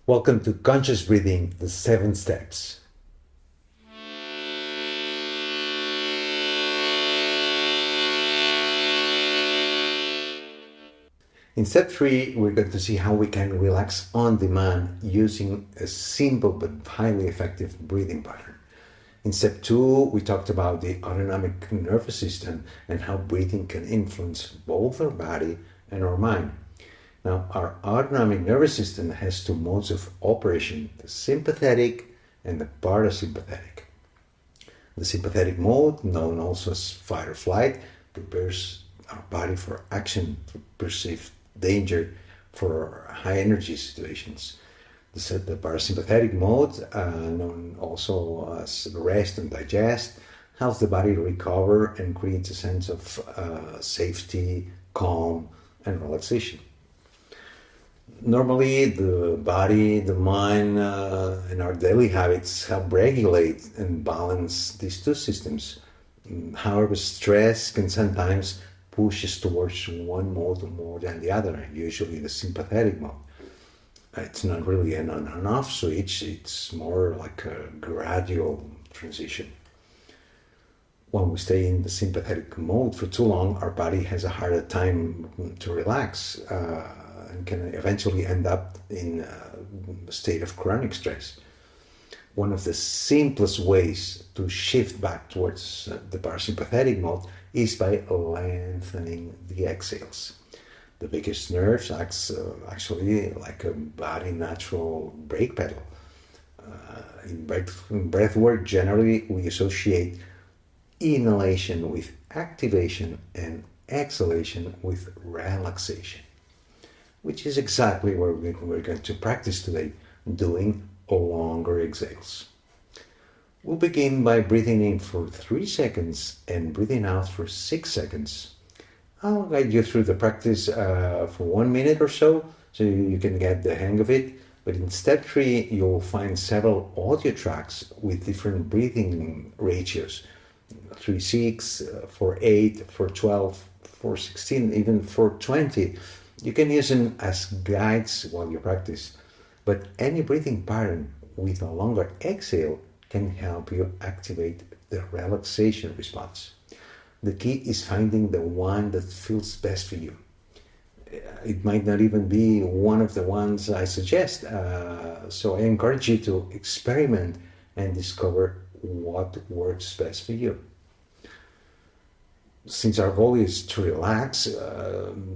Welcome to Conscious Breathing, the 7 steps. In step 3, we're going to see how we can relax on demand using a simple but highly effective breathing pattern. In step 2, we talked about the autonomic nervous system and how breathing can influence both our body and our mind. Now, our autonomic nervous system has 2 modes of operation, the sympathetic and the parasympathetic. The sympathetic mode, known also as fight or flight, prepares our body for action, for perceived danger, for high energy situations. The parasympathetic mode, known also as rest and digest, helps the body recover and creates a sense of safety, calm, and relaxation. Normally, the body, the mind, and our daily habits help regulate and balance these 2 systems. However, stress can sometimes push us towards one mode more than the other, usually the sympathetic mode. It's not really an on and off switch, it's more like a gradual transition. When we stay in the sympathetic mode for too long, our body has a harder time to relax and can eventually end up in a state of chronic stress. One of the simplest ways to shift back towards the parasympathetic mode is by lengthening the exhales. The biggest nerves acts actually like a body natural brake pedal. In breath work, generally we associate inhalation with activation and exhalation with relaxation, which is exactly what we're going to practice today, doing longer exhales. We'll begin by breathing in for 3 seconds and breathing out for 6 seconds. I'll guide you through the practice for 1 minute or so you can get the hang of it. But in step 3, you'll find several audio tracks with different breathing ratios. 3-6, 4-8, 4-12, 4-16, even 4-20. You can use them as guides while you practice. But any breathing pattern with a longer exhale can help you activate the relaxation response. The key is finding the one that feels best for you. It might not even be one of the ones I suggest, so I encourage you to experiment and discover what works best for you. Since our goal is to relax,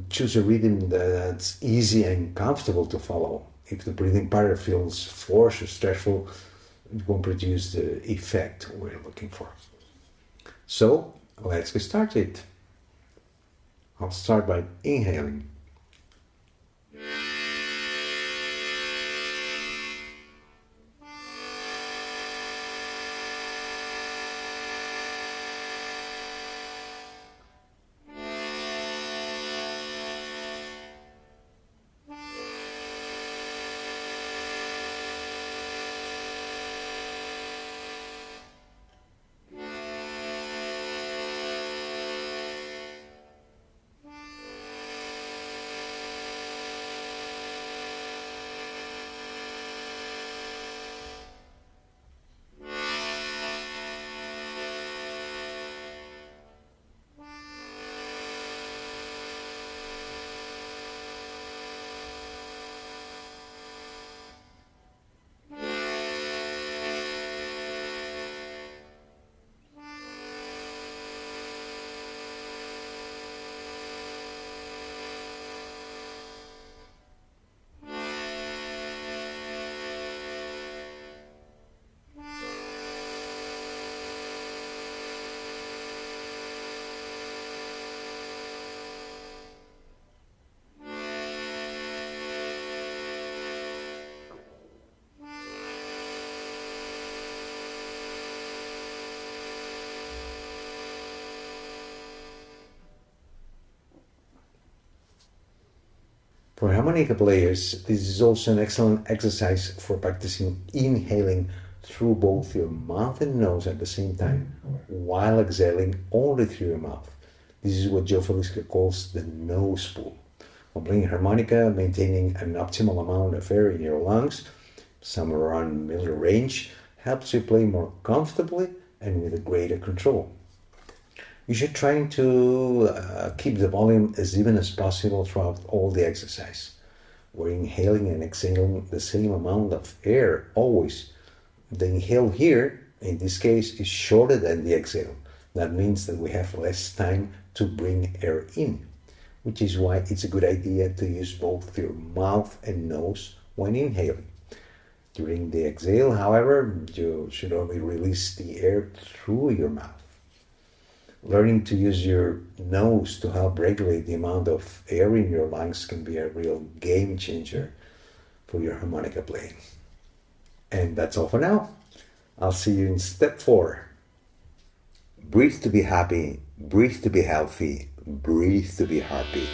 choose a rhythm that's easy and comfortable to follow. If the breathing pattern feels forced or stressful, it won't produce the effect we're looking for. So, let's get started. I'll start by inhaling. For harmonica players, this is also an excellent exercise for practicing inhaling through both your mouth and nose at the same time, while exhaling only through your mouth. This is what Joe Feliska calls the nose pull. While playing harmonica, maintaining an optimal amount of air in your lungs somewhere around middle range, helps you play more comfortably and with a greater control. You should try to keep the volume as even as possible throughout all the exercise. We're inhaling and exhaling the same amount of air always. The inhale here, in this case, is shorter than the exhale. That means that we have less time to bring air in, which is why it's a good idea to use both your mouth and nose when inhaling. During the exhale, however, you should only release the air through your mouth. Learning to use your nose to help regulate the amount of air in your lungs can be a real game changer for your harmonica playing. And that's all for now. I'll see you in step 4. Breathe to be happy, breathe to be healthy, breathe to be happy.